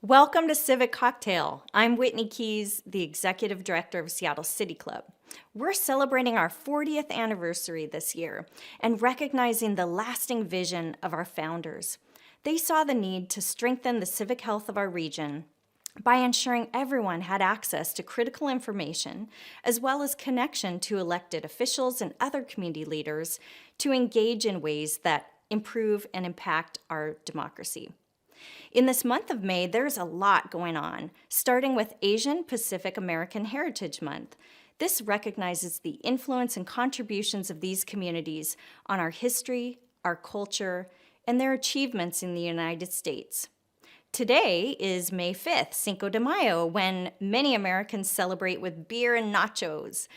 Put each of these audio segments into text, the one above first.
Welcome to Civic Cocktail. I'm Whitney Keys, the Executive Director of Seattle CityClub. We're celebrating our 40th anniversary this year and recognizing the lasting vision of our founders. They saw the need to strengthen the civic health of our region by ensuring everyone had access to critical information, as well as connection to elected officials and other community leaders to engage in ways that improve and impact our democracy. In this month of May, there's a lot going on, starting with Asian Pacific American Heritage Month. This recognizes the influence and contributions of these communities on our history, our culture, and their achievements in the United States. Today is May 5th, Cinco de Mayo, when many Americans celebrate with beer and nachos.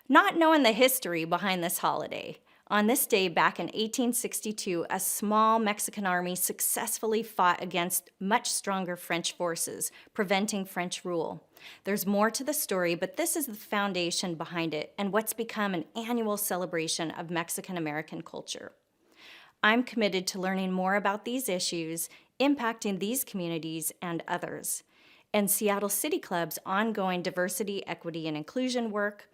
Not knowing the history behind this holiday, on this day back in 1862, a small Mexican army successfully fought against much stronger French forces, preventing French rule. There's more to the story, but this is the foundation behind it and what's become an annual celebration of Mexican-American culture. I'm committed to learning more about these issues impacting these communities and others. And Seattle City Club's ongoing diversity, equity, and inclusion work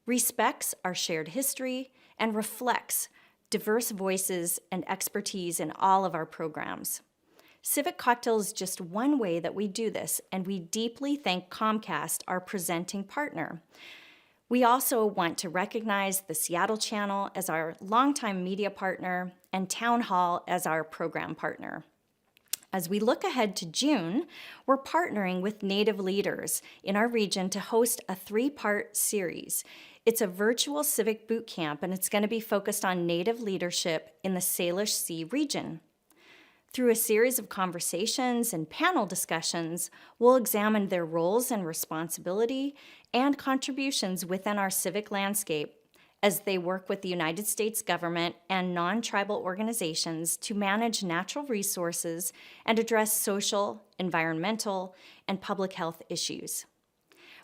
respects our shared history and reflects diverse voices and expertise in all of our programs. Civic Cocktail is just one way that we do this, and we deeply thank Comcast, our presenting partner. We also want to recognize the Seattle Channel as our longtime media partner and Town Hall as our program partner. As we look ahead to June, we're partnering with Native leaders in our region to host a 3-part series. It's a virtual civic boot camp, and it's going to be focused on Native leadership in the Salish Sea region. Through a series of conversations and panel discussions, we'll examine their roles and responsibility and contributions within our civic landscape as they work with the United States government and non-tribal organizations to manage natural resources and address social, environmental, and public health issues.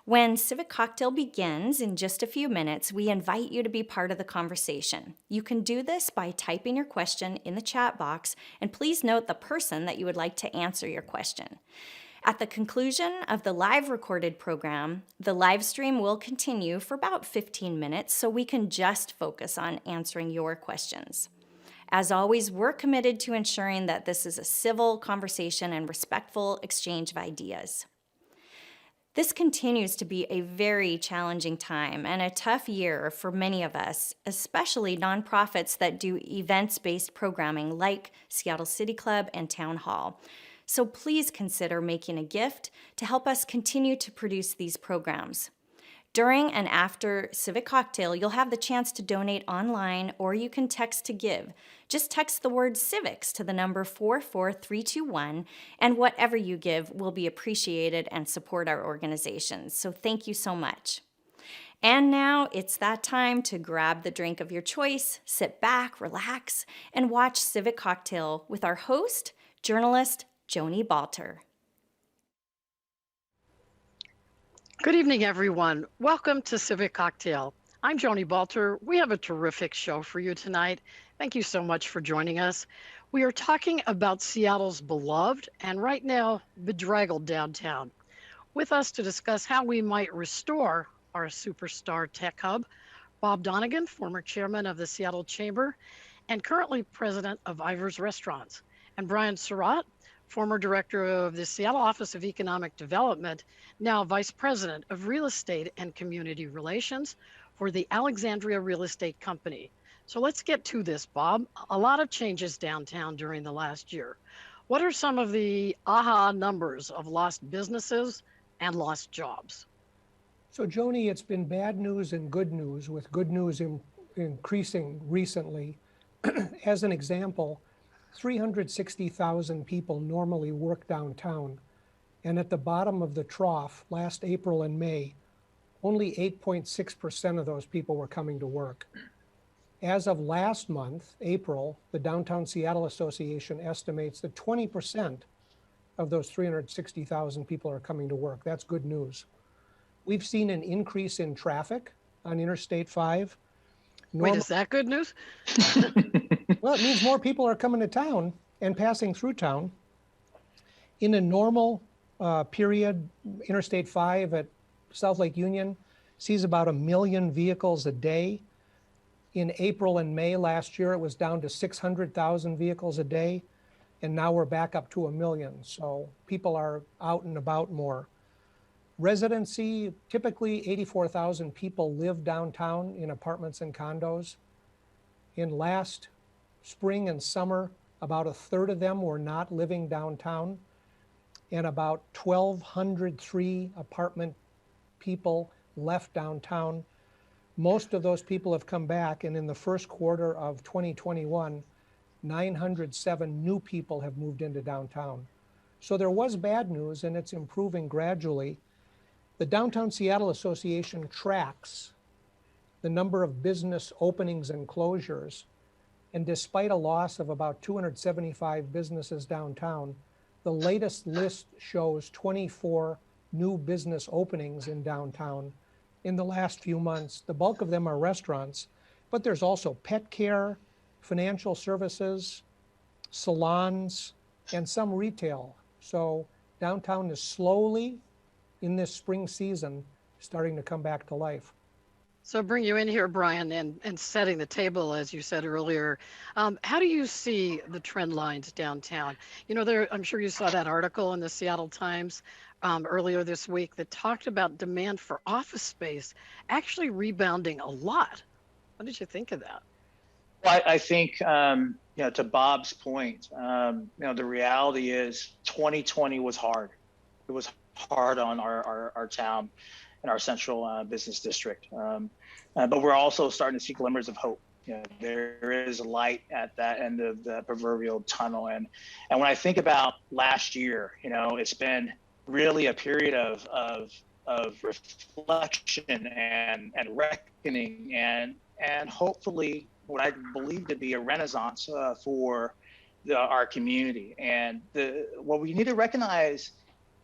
When Civic Cocktail begins in just a few minutes, we invite you to be part of the conversation. You can do this by typing your question in the chat box, and please note the person that you would like to answer your question. At the conclusion of the live recorded program, the live stream will continue for about 15 minutes so we can just focus on answering your questions. As always, we're committed to ensuring that this is a civil conversation and respectful exchange of ideas. This continues to be a very challenging time and a tough year for many of us, especially nonprofits that do events-based programming like Seattle City Club and Town Hall. So please consider making a gift to help us continue to produce these programs. During and after Civic Cocktail, you'll have the chance to donate online, or you can text to give. Just text the word civics to the number 44321, and whatever you give will be appreciated and support our organizations. So thank you so much. And now it's that time to grab the drink of your choice, sit back, relax, and watch Civic Cocktail with our host, journalist Joni Balter. Good evening, everyone. Welcome to Civic Cocktail. I'm Joni Balter. We have a terrific show for you tonight. Thank you so much for joining us. We are talking about Seattle's beloved and right now bedraggled downtown. With us to discuss how we might restore our superstar tech hub, Bob Donegan, former chairman of the Seattle Chamber and currently president of Ivar's Restaurants, and Brian Surratt, former director of the Seattle Office of Economic Development, now vice president of real estate and community relations for the Alexandria Real Estate Company. So let's get to this, Bob. A lot of changes downtown during the last year. What are some of the aha numbers of lost businesses and lost jobs? So Joni, it's been bad news and good news, with good news increasing recently. As an example, 360,000 people normally work downtown, and at the bottom of the trough last April and May, only 8.6% of those people were coming to work. As of last month, April, the Downtown Seattle Association estimates that 20% of those 360,000 people are coming to work. That's good news. We've seen an increase in traffic on Interstate 5. Wait, is that good news? Well, it means more people are coming to town and passing through town. In a normal period, Interstate 5 at South Lake Union sees about 1 million vehicles a day. In April and May last year, it was down to 600,000 vehicles a day, and now we're back up to 1 million. So people are out and about more. Residency, typically 84,000 people live downtown in apartments and condos. In last spring and summer, about a third of them were not living downtown, and about 1,203 apartment people left downtown. Most of those people have come back, and in the first quarter of 2021, 907 new people have moved into downtown. So there was bad news, and it's improving gradually. The Downtown Seattle Association tracks the number of business openings and closures, and despite a loss of about 275 businesses downtown, the latest list shows 24 new business openings in downtown in the last few months. The bulk of them are restaurants, but there's also pet care, financial services, salons, and some retail. So downtown is slowly, in this spring season, starting to come back to life. So bring you in here, Brian, and setting the table, as you said earlier. How do you see the trend lines downtown? You know, I'm sure you saw that article in the Seattle Times earlier this week that talked about demand for office space actually rebounding a lot. What did you think of that? Well, I think, to Bob's point, the reality is 2020 was hard. It was hard on our town and our central business district. But we're also starting to see glimmers of hope. There is light at that end of the proverbial tunnel. And when I think about last year, it's been really a period of reflection and reckoning and hopefully what I believe to be a renaissance for our community. And what we need to recognize,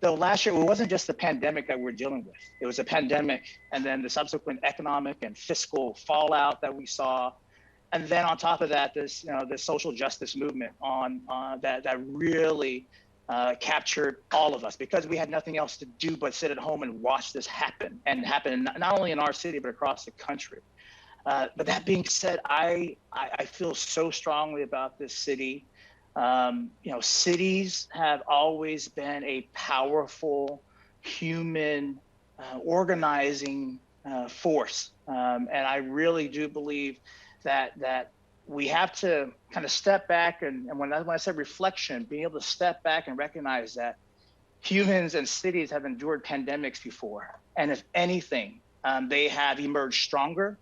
though, last year, it wasn't just the pandemic that we're dealing with. It was a pandemic and then the subsequent economic and fiscal fallout that we saw. And then on top of that, this social justice movement that really captured all of us because we had nothing else to do but sit at home and watch this happen not only in our city, but across the country. But that being said, I feel so strongly about this city. Cities have always been a powerful human organizing force. And I really do believe that we have to kind of step back. And when I said reflection, being able to step back and recognize that humans and cities have endured pandemics before. And if anything, they have emerged stronger,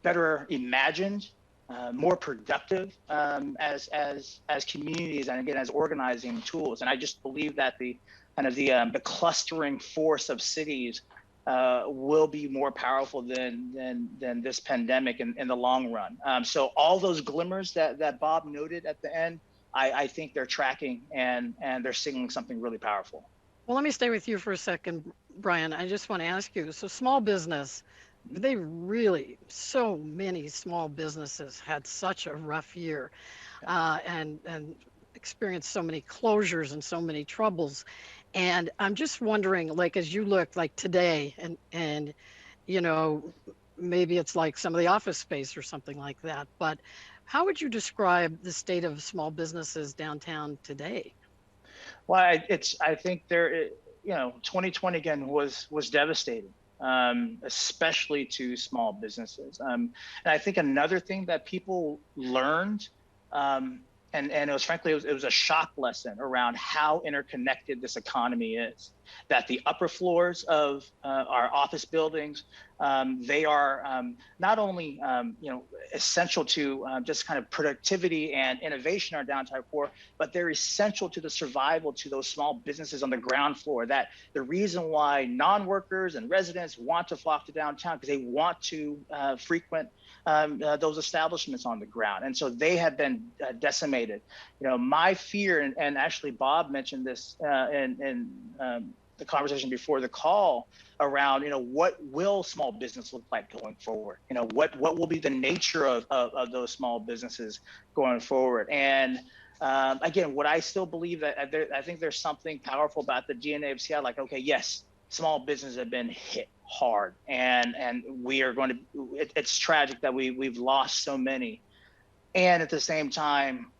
better imagined, more productive as communities and again as organizing tools. And I just believe that the clustering force of cities will be more powerful than this pandemic in the long run. So all those glimmers that Bob noted at the end, I think they're tracking and they're signaling something really powerful. Well, let me stay with you for a second, Brian. I just want to ask you, so small business, so many small businesses had such a rough year and experienced so many closures and so many troubles. And I'm just wondering, like, as you look like today and maybe it's like some of the office space or something like that, but how would you describe the state of small businesses downtown today? Well, I think 2020 again was devastating. Especially to small businesses. And I think another thing that people learned, and it was a shock lesson around how interconnected this economy is, that the upper floors of our office buildings, they are not only essential to just kind of productivity and innovation in our downtown core, but they're essential to the survival to those small businesses on the ground floor. That the reason why non-workers and residents want to flock to downtown because they want to frequent those establishments on the ground. And so they have been decimated. My fear, and actually Bob mentioned this in the conversation before the call around, what will small business look like going forward? What will be the nature of those small businesses going forward? And Again, what I still believe that I think there's something powerful about the DNA of Seattle. Like, okay, yes, small businesses have been hit hard, and we are going to. It's tragic that we've lost so many, and at the same time,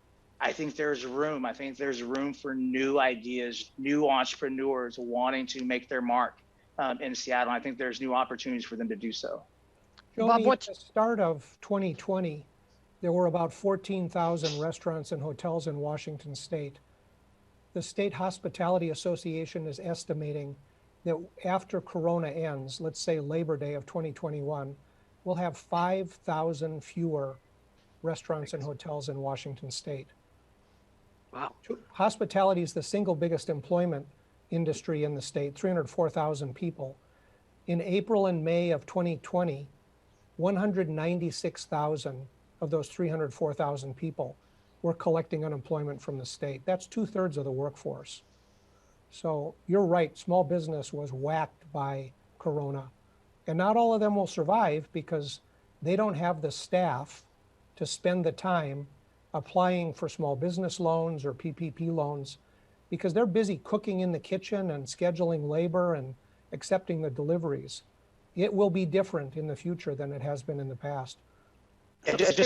I think there's room. I think there's room for new ideas, new entrepreneurs wanting to make their mark in Seattle. I think there's new opportunities for them to do so. Joni, at the start of 2020, there were about 14,000 restaurants and hotels in Washington state. The State Hospitality Association is estimating that after Corona ends, let's say Labor Day of 2021, we'll have 5,000 fewer restaurants and hotels in Washington state. Wow. Hospitality is the single biggest employment industry in the state, 304,000 people. In April and May of 2020, 196,000 of those 304,000 people were collecting unemployment from the state. That's 2/3 of the workforce. So you're right, small business was whacked by Corona. And not all of them will survive because they don't have the staff to spend the time applying for small business loans or PPP loans because they're busy cooking in the kitchen and scheduling labor and accepting the deliveries. It will be different in the future than it has been in the past. And just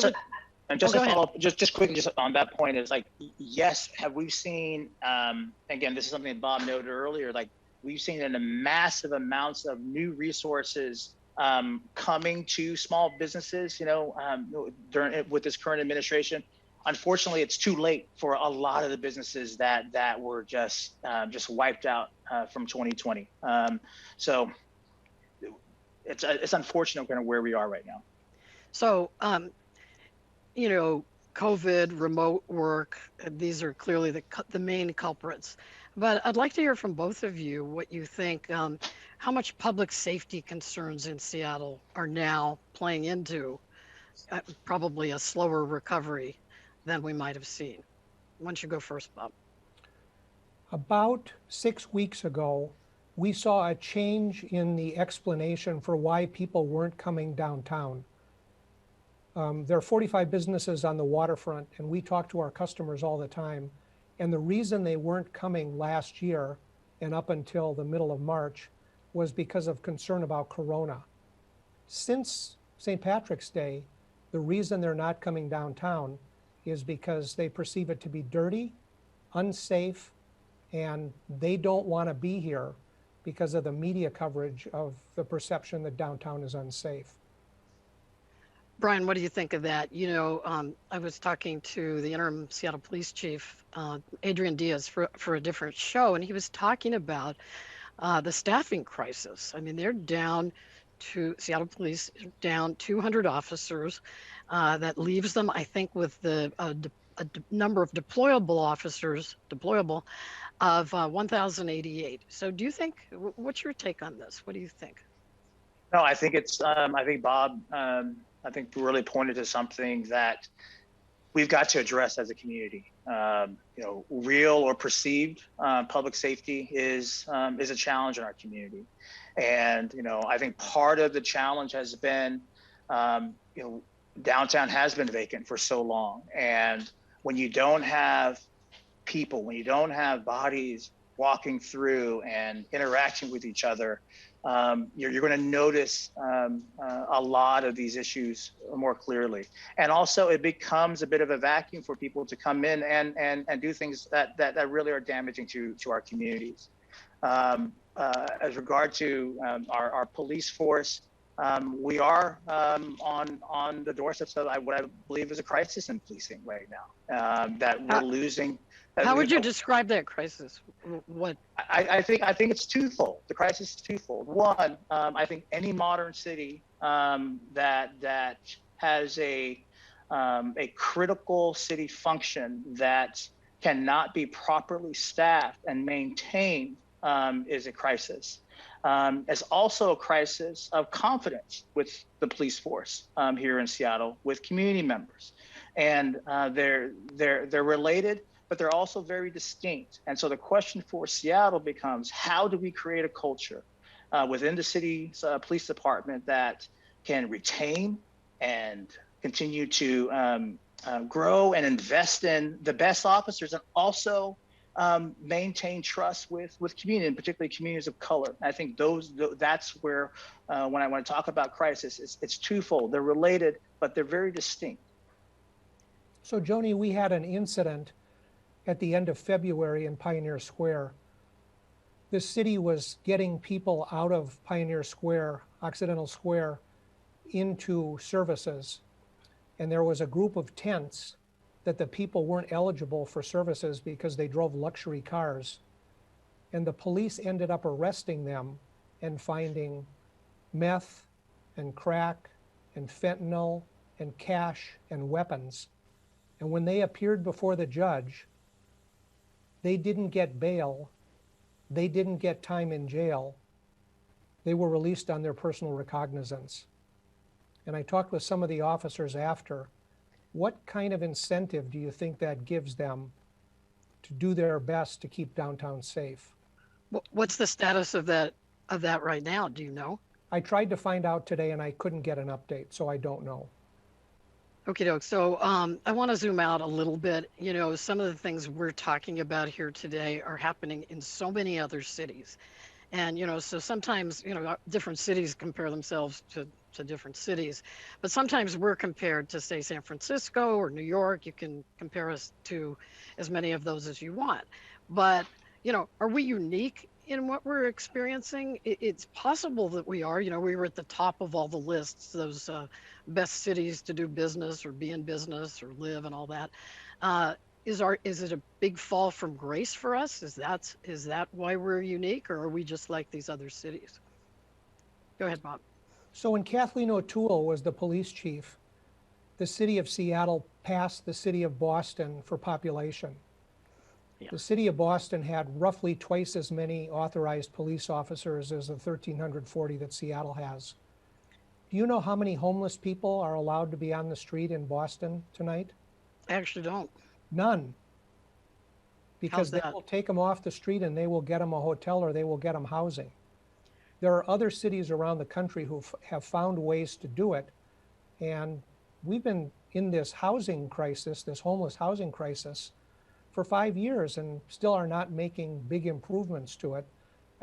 to follow up, just quickly, just on that point is like, yes, have we seen, again, this is something that Bob noted earlier, like we've seen in a massive amounts of new resources coming to small businesses, with this current administration. Unfortunately, it's too late for a lot of the businesses that were just wiped out from 2020. So it's unfortunate kind of where we are right now. So, COVID, remote work, these are clearly the main culprits. But I'd like to hear from both of you what you think, how much public safety concerns in Seattle are now playing into probably a slower recovery than we might have seen. Why don't you go first, Bob? About 6 weeks ago, we saw a change in the explanation for why people weren't coming downtown. There are 45 businesses on the waterfront, and we talk to our customers all the time. And the reason they weren't coming last year and up until the middle of March was because of concern about Corona. Since St. Patrick's Day, the reason they're not coming downtown is because they perceive it to be dirty, unsafe, and they don't want to be here because of the media coverage of the perception that downtown is unsafe. Brian, what do you think of that? I was talking to the interim Seattle Police Chief, Adrian Diaz, for a different show, and he was talking about the staffing crisis. I mean, Seattle Police down 200 officers. That leaves them, I think, with a number of deployable officers, of 1,088. So do you think, what's your take on this? What do you think? No, I think I think Bob, really pointed to something that we've got to address as a community. Real or perceived public safety is a challenge in our community. And, I think part of the challenge has been, downtown has been vacant for so long. And when you don't have people, when you don't have bodies walking through and interacting with each other, you're going to notice a lot of these issues more clearly. And also it becomes a bit of a vacuum for people to come in and do things that really are damaging to our communities. As regard to our police force, we are on the doorsteps of what I believe is a crisis in policing right now, that we're losing. How would you describe that crisis? What? I think it's twofold. The crisis is twofold. One, I think any modern city that has a critical city function that cannot be properly staffed and maintained is a crisis. It's also a crisis of confidence with the police force here in Seattle, with community members, and they're related, but they're also very distinct. And so the question for Seattle becomes, how do we create a culture within the city's police department that can retain and continue to grow and invest in the best officers, and also maintain trust with community, and particularly communities of color. I think that's where when I want to talk about crisis, it's twofold. They're related, but they're very distinct. So Joni, we had an incident at the end of February in Pioneer Square. The city was getting people out of Pioneer Square, Occidental Square, into services. And there was a group of tents that the people weren't eligible for services because they drove luxury cars. And the police ended up arresting them and finding meth and crack and fentanyl and cash and weapons. And when they appeared before the judge, they didn't get bail. They didn't get time in jail. They were released on their personal recognizance. And I talked with some of the officers after. What kind of incentive do you think that gives them to do their best to keep downtown safe? What's the status of that right now? Do you know? I tried to find out today and I couldn't get an update, so I don't know. Okay, doke. So I want to zoom out a little bit. You know, some of the things we're talking about here today are happening in so many other cities. And, you know, so sometimes, you know, different cities compare themselves to different cities. But sometimes we're compared to, say, San Francisco or New York. You can compare us to as many of those as you want. But, you know, are we unique in what we're experiencing? It's possible that we are. You know, we were at the top of all the lists, those best cities to do business or be in business or live and all that. Is it a big fall from grace for us? Is that why we're unique, or are we just like these other cities? Go ahead, Bob. So when Kathleen O'Toole was the police chief, the city of Seattle passed the city of Boston for population. Yeah. The city of Boston had roughly twice as many authorized police officers as the 1,340 that Seattle has. Do you know how many homeless people are allowed to be on the street in Boston tonight? I actually don't. None. Because they that? will take them off the street and they will get them a hotel or they will get them housing. There are other cities around the country who have found ways to do it. And we've been in this housing crisis, this homeless housing crisis, for 5 years and still are not making big improvements to it.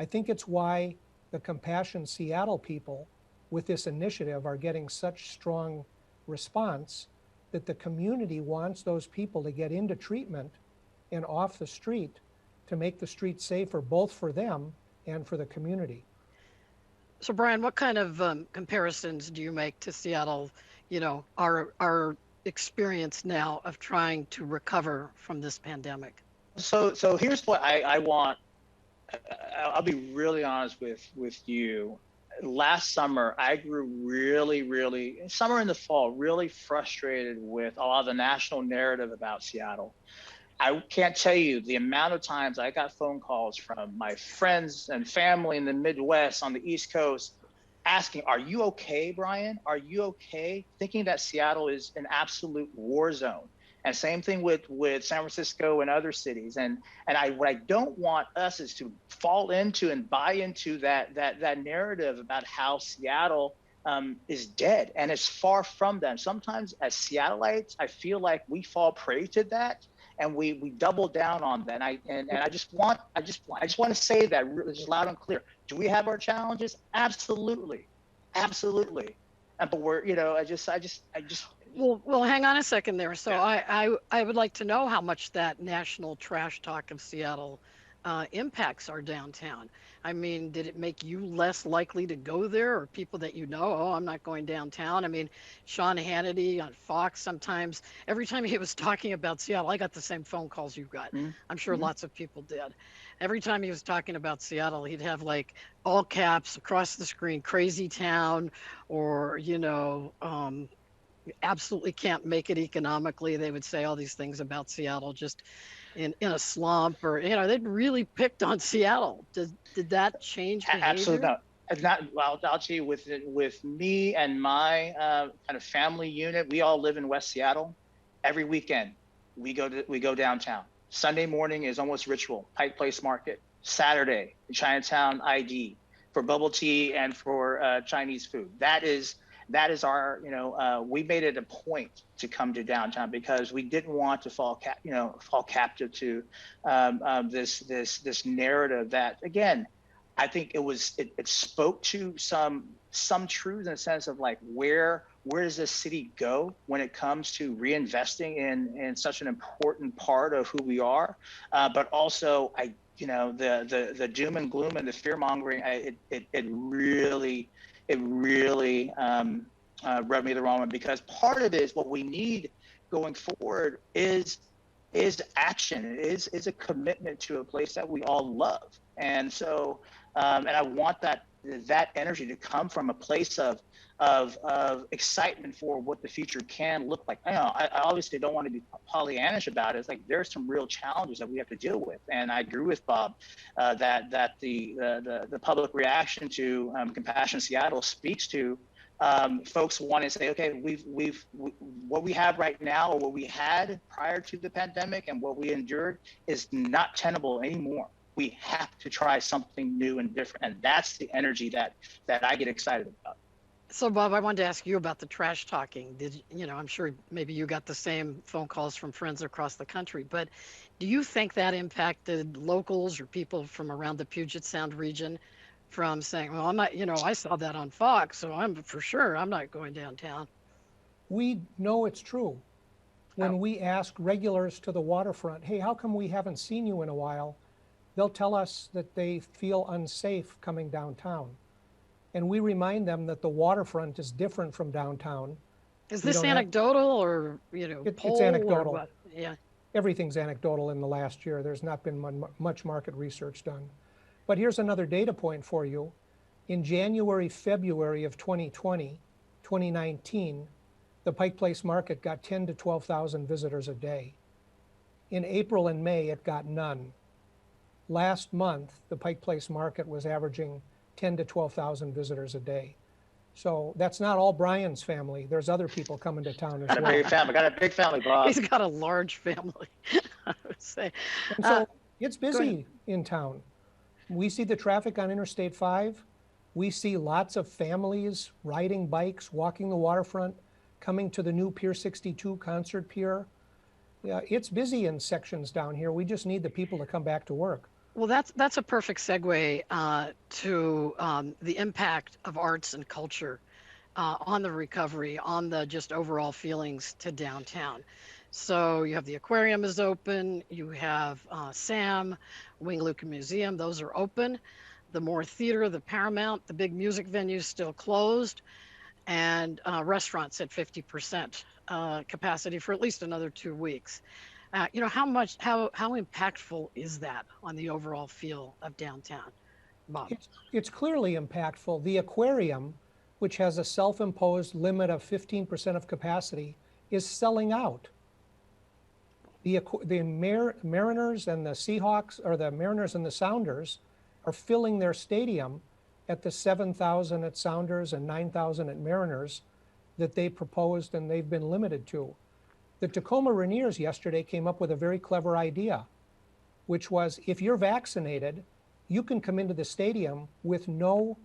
I think it's why the Compassion Seattle people with this initiative are getting such strong response, that the community wants those people to get into treatment and off the street to make the street safer, both for them and for the community. So Brian, what kind of comparisons do you make to Seattle, you know, our experience now of trying to recover from this pandemic? So here's what I want. I'll be really honest with you. Last summer, I grew really, summer in the fall, really frustrated with a lot of the national narrative about Seattle. I can't tell you the amount of times I got phone calls from my friends and family in the Midwest, on the East Coast, asking, are you okay, Brian? Are you okay? Thinking that Seattle is an absolute war zone. And same thing with San Francisco and other cities. And what I don't want us is to fall into and buy into that narrative about how Seattle is dead, and it's far from them. Sometimes as Seattleites, I feel like we fall prey to that, and we double down on that. And I just want to say that really just loud and clear. Do we have our challenges? Absolutely. But we're, you know, I just. Well, hang on a second there. So yeah. I would like to know how much that national trash talk of Seattle impacts our downtown. I mean, did it make you less likely to go there, or people that you know, oh, I'm not going downtown? I mean, Sean Hannity on Fox, sometimes, every time he was talking about Seattle, I got the same phone calls you got. Mm-hmm. I'm sure lots of people did. Every time he was talking about Seattle, he'd have like all caps across the screen, crazy town, or, you know, absolutely can't make it economically. They would say all these things about Seattle, just in a slump, or, you know, they'd really picked on Seattle. Did that change behavior? Absolutely not. Well, I'll tell you, with me and my kind of family unit, we all live in West Seattle. Every weekend, we go downtown. Sunday morning is almost ritual. Pike Place Market. Saturday, Chinatown ID for bubble tea and for Chinese food. That is that is our, we made it a point to come to downtown because we didn't want to fall captive to this narrative that, again, I think it spoke to some truth in the sense of like where does this city go when it comes to reinvesting in such an important part of who we are, but also the doom and gloom and the fear mongering, it really rubbed me the wrong way, because part of it is what we need going forward is action. It is a commitment to a place that we all love, and so and I want that energy to come from a place of excitement for what the future can look like. I obviously don't want to be Pollyannish about it. It's like there's some real challenges that we have to deal with, and I agree with Bob that the public reaction to Compassion Seattle speaks to folks wanting to say, okay, what we have right now, or what we had prior to the pandemic, and what we endured is not tenable anymore. We have to try something new and different, and that's the energy that I get excited about. So, Bob, I wanted to ask you about the trash talking. I'm sure maybe you got the same phone calls from friends across the country, but do you think that impacted locals or people from around the Puget Sound region from saying, well, I'm not, I saw that on Fox, so I'm not going downtown? We know it's true. When we ask regulars to the waterfront, hey, how come we haven't seen you in a while? They'll tell us that they feel unsafe coming downtown. And we remind them that the waterfront is different from downtown. Is this anecdotal or, it's anecdotal. Or what? Yeah. Everything's anecdotal in the last year. There's not been much market research done. But here's another data point for you. In January, February of 2019, the Pike Place market got 10 to 12,000 visitors a day. In April and May, it got none. Last month, the Pike Place market was averaging 10 to 12,000 visitors a day. So that's not all Brian's family. There's other people coming to town as well. Got a big family, Bob. He's got a large family, I would say. And so it's busy in town. We see the traffic on Interstate 5. We see lots of families riding bikes, walking the waterfront, coming to the new Pier 62 concert pier. Yeah, it's busy in sections down here. We just need the people to come back to work. Well, that's a perfect segue to the impact of arts and culture on the recovery, on the just overall feelings to downtown. So you have the aquarium is open, you have SAM, Wing Luca Museum, those are open. The Moore Theater, the Paramount, the big music venues still closed, and restaurants at 50% capacity for at least another 2 weeks. How impactful is that on the overall feel of downtown, Bob? It's clearly impactful. The aquarium, which has a self-imposed limit of 15% of capacity, is selling out. The Mariners and the Seahawks, or the Mariners and the Sounders, are filling their stadium at the 7,000 at Sounders and 9,000 at Mariners that they proposed and they've been limited to. The Tacoma Rainiers yesterday came up with a very clever idea, which was if you're vaccinated, you can come into the stadium with no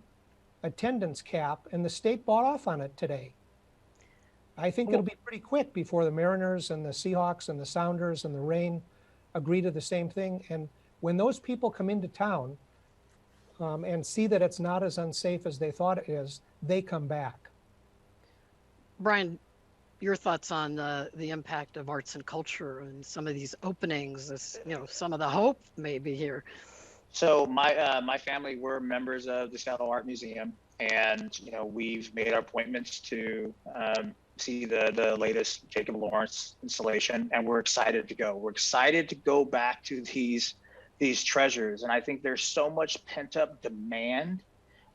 attendance cap, and the state bought off on it today. I think it'll be pretty quick before the Mariners and the Seahawks and the Sounders and the Reign agree to the same thing. And when those people come into town and see that it's not as unsafe as they thought it is, they come back. Brian, your thoughts on the impact of arts and culture and some of these openings, some of the hope maybe here. So my family were members of the Seattle Art Museum, and we've made our appointments to see the latest Jacob Lawrence installation, and we're excited to go. We're excited to go back to these treasures, and I think there's so much pent up demand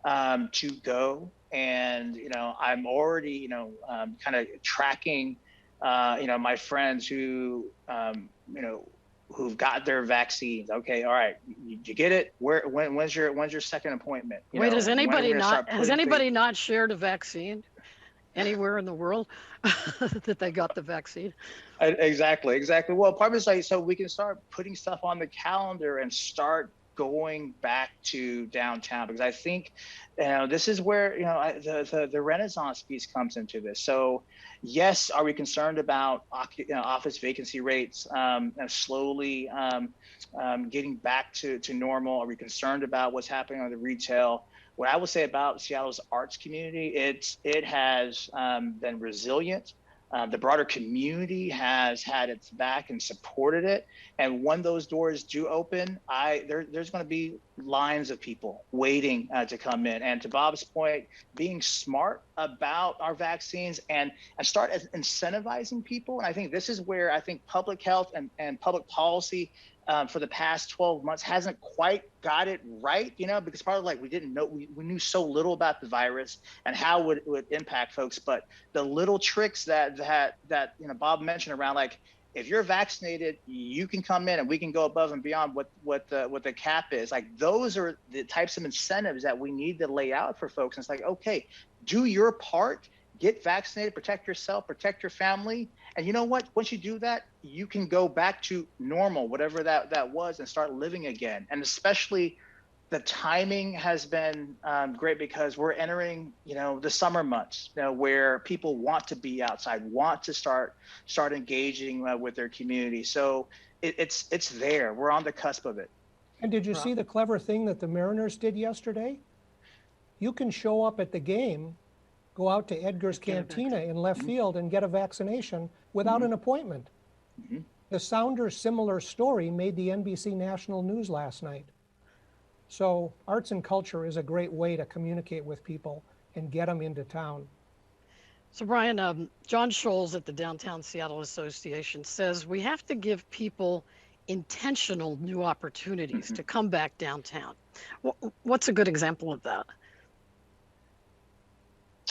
to go. And I'm already kind of tracking my friends who who've got their vaccines. Okay, all right, you get it. When's your second appointment? Wait, has anybody not shared a vaccine anywhere in the world that they got the vaccine? Exactly. Well, part of it's like so we can start putting stuff on the calendar and start going back to downtown, because I think, this is where, the Renaissance piece comes into this. So yes, are we concerned about office vacancy rates and slowly getting back to normal? Are we concerned about what's happening on the retail? What I would say about Seattle's arts community, it has been resilient. The broader community has had its back and supported it. And when those doors do open, there's going to be lines of people waiting to come in. And to Bob's point, being smart about our vaccines and start incentivizing people. And I think this is where I think public health and public policy for the past 12 months hasn't quite got it right, because part of we didn't know, we knew so little about the virus and how it would impact folks. But the little tricks that Bob mentioned around, if you're vaccinated, you can come in and we can go above and beyond what the cap is. Those are the types of incentives that we need to lay out for folks. And it's okay, do your part, get vaccinated, protect yourself, protect your family. And you know what? Once you do that, you can go back to normal, whatever that was, and start living again. And especially the timing has been great, because we're entering, the summer months, where people want to be outside, want to start engaging with their community. So it's there. We're on the cusp of it. And did you see the clever thing that the Mariners did yesterday? You can show up at the game, go out to Edgar's Cantina in left field and get a vaccination without an appointment. The Sounders' similar story made the NBC National News last night. So arts and culture is a great way to communicate with people and get them into town. So Brian, John Scholes at the Downtown Seattle Association says we have to give people intentional new opportunities to come back downtown. What's a good example of that?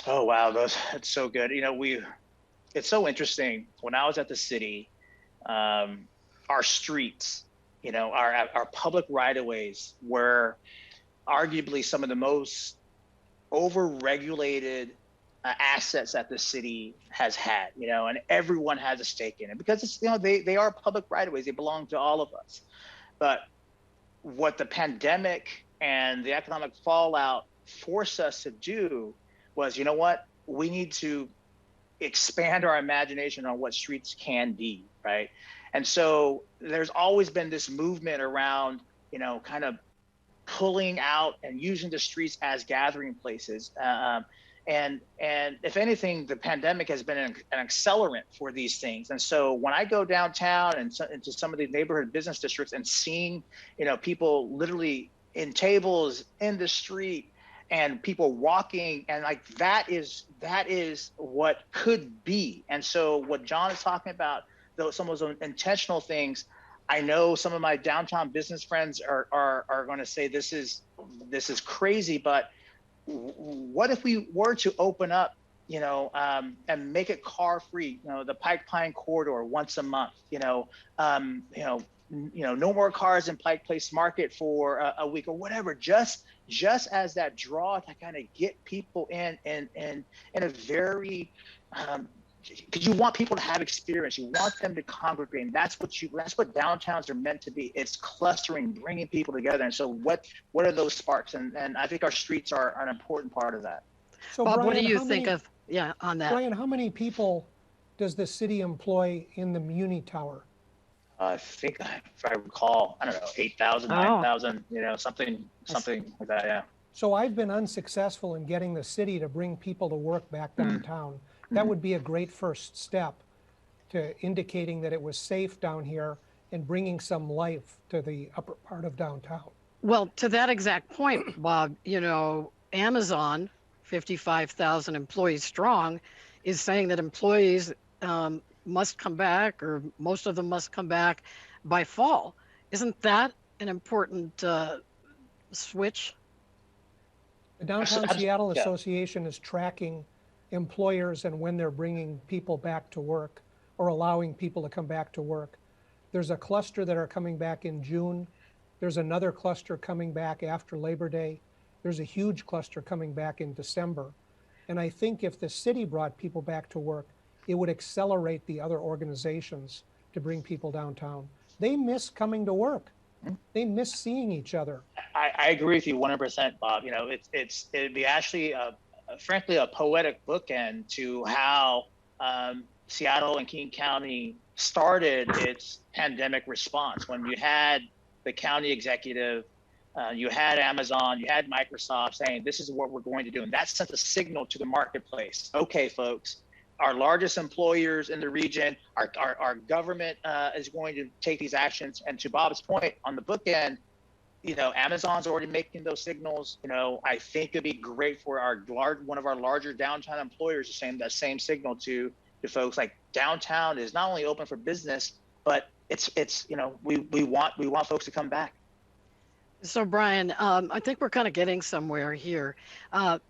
Oh, wow. That's so good. It's so interesting. When I was at the city, our streets, our public right-of-ways were arguably some of the most over-regulated assets that the city has had, and everyone has a stake in it, because it's, they are public right-of-ways. They belong to all of us. But what the pandemic and the economic fallout forced us to do was, we need to expand our imagination on what streets can be, right? And so there's always been this movement around, kind of pulling out and using the streets as gathering places. And if anything, the pandemic has been an accelerant for these things. And so when I go downtown and into some of these neighborhood business districts and seeing, people literally in tables in the street, and people walking, and that is what could be. And so what John is talking about, though, some of those intentional things, I know some of my downtown business friends are going to say this is crazy, but what if we were to open up, and make it car free, the Pike Pine corridor once a month, no more cars in Pike Place Market for a week or whatever, just as that draw to kind of get people in a very, because you want people to have experience, you want them to congregate, and that's what downtowns are meant to be. It's clustering, bringing people together. And so what are those sparks? And I think our streets are an important part of that. So Bob, Brian, what do you think of on that? Brian, how many people does the city employ in the Muni Tower? I think, if I recall, 8,000, 9,000, something like that, yeah. So I've been unsuccessful in getting the city to bring people to work back downtown. That would be a great first step to indicating that it was safe down here and bringing some life to the upper part of downtown. Well, to that exact point, Bob, Amazon, 55,000 employees strong, is saying that employees must come back, or most of them must come back by fall. Isn't that an important switch? The Downtown Seattle Association is tracking employers and when they're bringing people back to work or allowing people to come back to work. There's a cluster that are coming back in June. There's another cluster coming back after Labor Day. There's a huge cluster coming back in December. And I think if the city brought people back to work, it would accelerate the other organizations to bring people downtown. They miss coming to work. They miss seeing each other. I agree with you 100%, Bob. You know, it'd be actually frankly a poetic bookend to how Seattle and King County started its pandemic response. When you had the county executive, you had Amazon, you had Microsoft saying, this is what we're going to do. And that sent a signal to the marketplace. Okay, folks, our largest employers in the region, our government is going to take these actions. And to Bob's point, on the bookend, you know, Amazon's already making those signals. You know, I think it'd be great for one of our larger downtown employers to send that same signal to folks. Like, downtown is not only open for business, but it's you know, we want folks to come back. So, Brian, I think we're kind of getting somewhere here.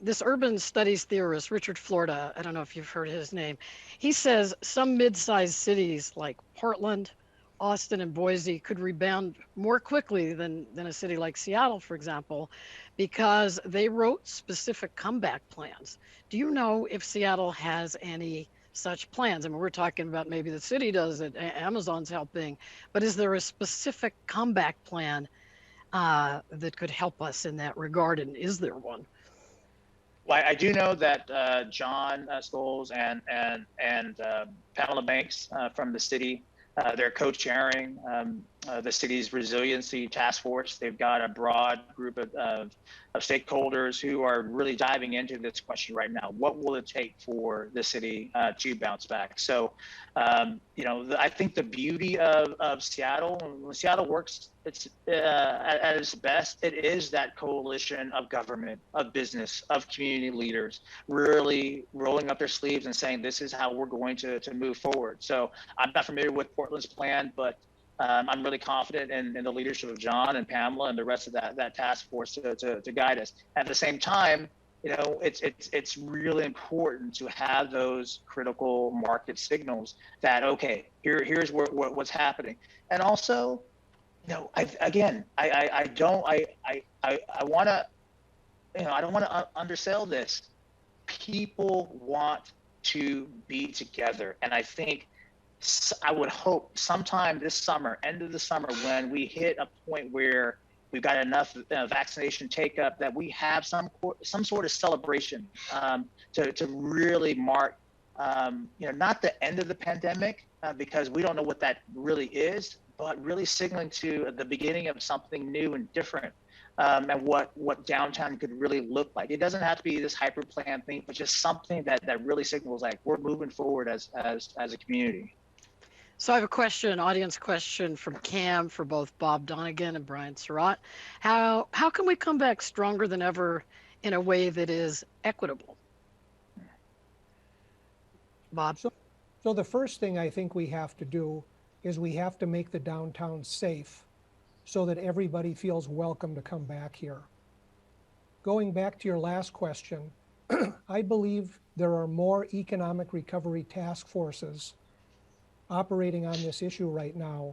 This urban studies theorist, Richard Florida, I don't know if you've heard his name, he says some mid-sized cities like Portland, Austin, and Boise could rebound more quickly than a city like Seattle, for example, because they wrote specific comeback plans. Do you know if Seattle has any such plans? I mean, we're talking about maybe the city does it, Amazon's helping, but is there a specific comeback plan that could help us in that regard, and is there one? Well, I do know that John Scholes and Pamela Banks from the city, they're co-chairing the city's resiliency task force. They've got a broad group of stakeholders who are really diving into this question right now. What will it take for the city to bounce back? So, you know, I think the beauty of Seattle, when Seattle works at its best, it is that coalition of government, of business, of community leaders, really rolling up their sleeves and saying, this is how we're going to move forward. So I'm not familiar with Portland's plan, but I'm really confident in the leadership of John and Pamela and the rest of that task force to guide us. At the same time, you know, it's really important to have those critical market signals that, okay, here's what's happening. And also, you know, I don't want to, you know, I don't want to undersell this. People want to be together, and I think, I would hope sometime this summer, end of the summer, when we hit a point where we've got enough vaccination take up, that we have some sort of celebration to really mark, you know, not the end of the pandemic, because we don't know what that really is, but really signaling to the beginning of something new and different, and what downtown could really look like. It doesn't have to be this hyper plan thing, but just something that really signals like we're moving forward as a community. So I have a question, an audience question from Cam for both Bob Donegan and Brian Surratt. How can we come back stronger than ever in a way that is equitable? Bob? So the first thing I think we have to do is we have to make the downtown safe so that everybody feels welcome to come back here. Going back to your last question, I believe there are more economic recovery task forces operating on this issue right now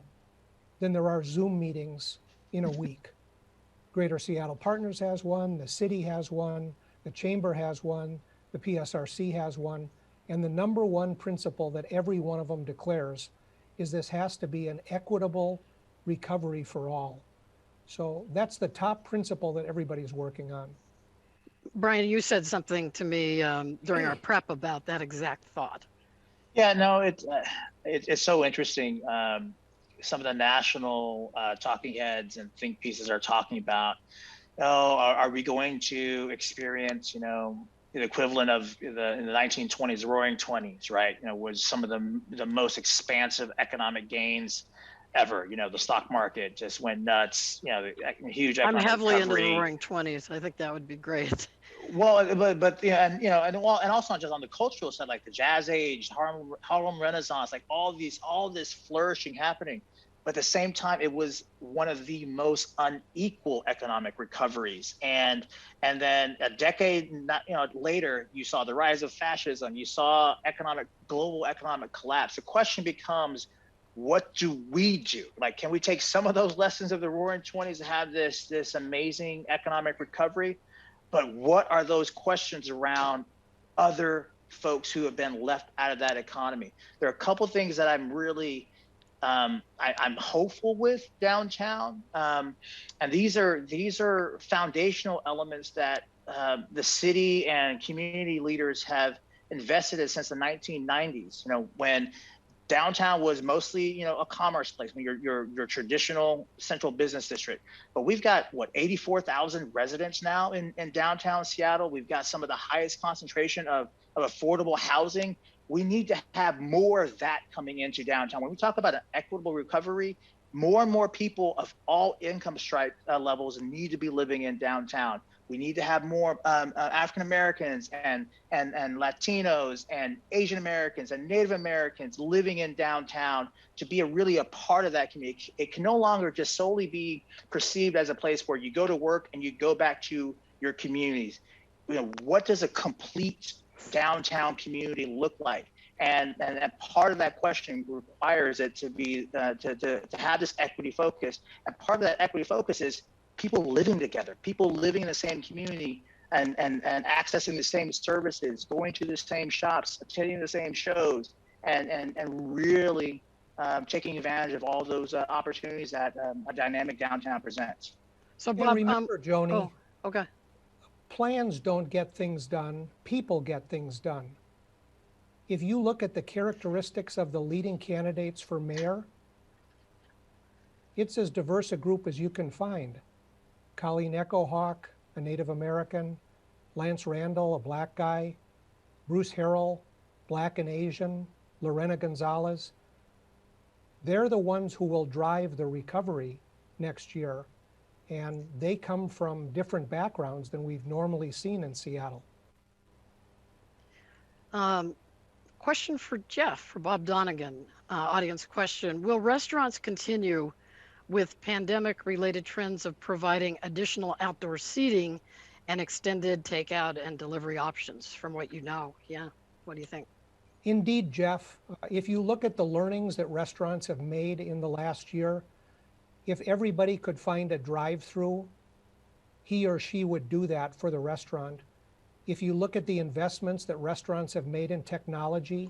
than there are Zoom meetings in a week. Greater Seattle Partners has one, the city has one, the chamber has one, the PSRC has one, and the number one principle that every one of them declares is this has to be an equitable recovery for all. So that's the top principle that everybody's working on. Brian, you said something to me during our prep about that exact thought. Yeah, no, it's so interesting. Some of the national talking heads and think pieces are talking about, oh, are we going to experience, you know, the equivalent of in the 1920s, Roaring 20s, right? You know, was some of the most expansive economic gains ever. You know, the stock market just went nuts. You know, the huge economic I'm heavily recovery. into the Roaring 20s. I think that would be great. Well, but yeah, and you know, and also not just on the cultural side, like the Jazz Age, Harlem Renaissance, like all this flourishing happening. But at the same time, it was one of the most unequal economic recoveries. And then a decade, later, you saw the rise of fascism. You saw global economic collapse. The question becomes, what do we do? Like, can we take some of those lessons of the Roaring 20s and have this amazing economic recovery? But what are those questions around other folks who have been left out of that economy? There are a couple things that I'm really I'm hopeful with downtown, and these are foundational elements that the city and community leaders have invested in since the 1990s. When downtown was mostly, a commerce place, your traditional central business district. But we've got 84,000 residents now in downtown Seattle. We've got some of the highest concentration of affordable housing. We need to have more of that coming into downtown. When we talk about an equitable recovery, more and more people of all income stripe levels need to be living in downtown. We need to have more African Americans and Latinos and Asian Americans and Native Americans living in downtown to be really a part of that community. It can no longer just solely be perceived as a place where you go to work and you go back to your communities. What does a complete downtown community look like? And part of that question requires it to be to have this equity focus. And part of that equity focus is people living together, people living in the same community and accessing the same services, going to the same shops, attending the same shows, and really taking advantage of all those opportunities that a dynamic downtown presents. So Bob, remember, Joni, oh, okay. Plans don't get things done, people get things done. If you look at the characteristics of the leading candidates for mayor, it's as diverse a group as you can find. Colleen Echohawk, a Native American, Lance Randall, a black guy, Bruce Harrell, black and Asian, Lorena Gonzalez. They're the ones who will drive the recovery next year, and they come from different backgrounds than we've normally seen in Seattle. Question for Jeff, for Bob Donegan, audience question. Will restaurants continue with pandemic-related trends of providing additional outdoor seating and extended takeout and delivery options from what you know? Yeah, what do you think? Indeed, Jeff. If you look at the learnings that restaurants have made in the last year, if everybody could find a drive-through, he or she would do that for the restaurant. If you look at the investments that restaurants have made in technology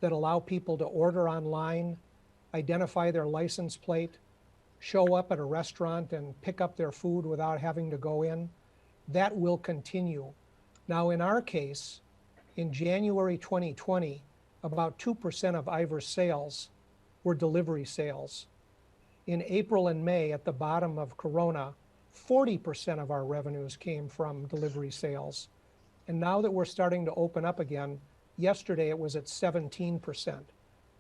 that allow people to order online, identify their license plate, show up at a restaurant and pick up their food without having to go in, that will continue. Now, in our case, in January 2020, about 2% of Ivar's sales were delivery sales. In April and May, at the bottom of Corona, 40% of our revenues came from delivery sales. And now that we're starting to open up again, yesterday it was at 17%.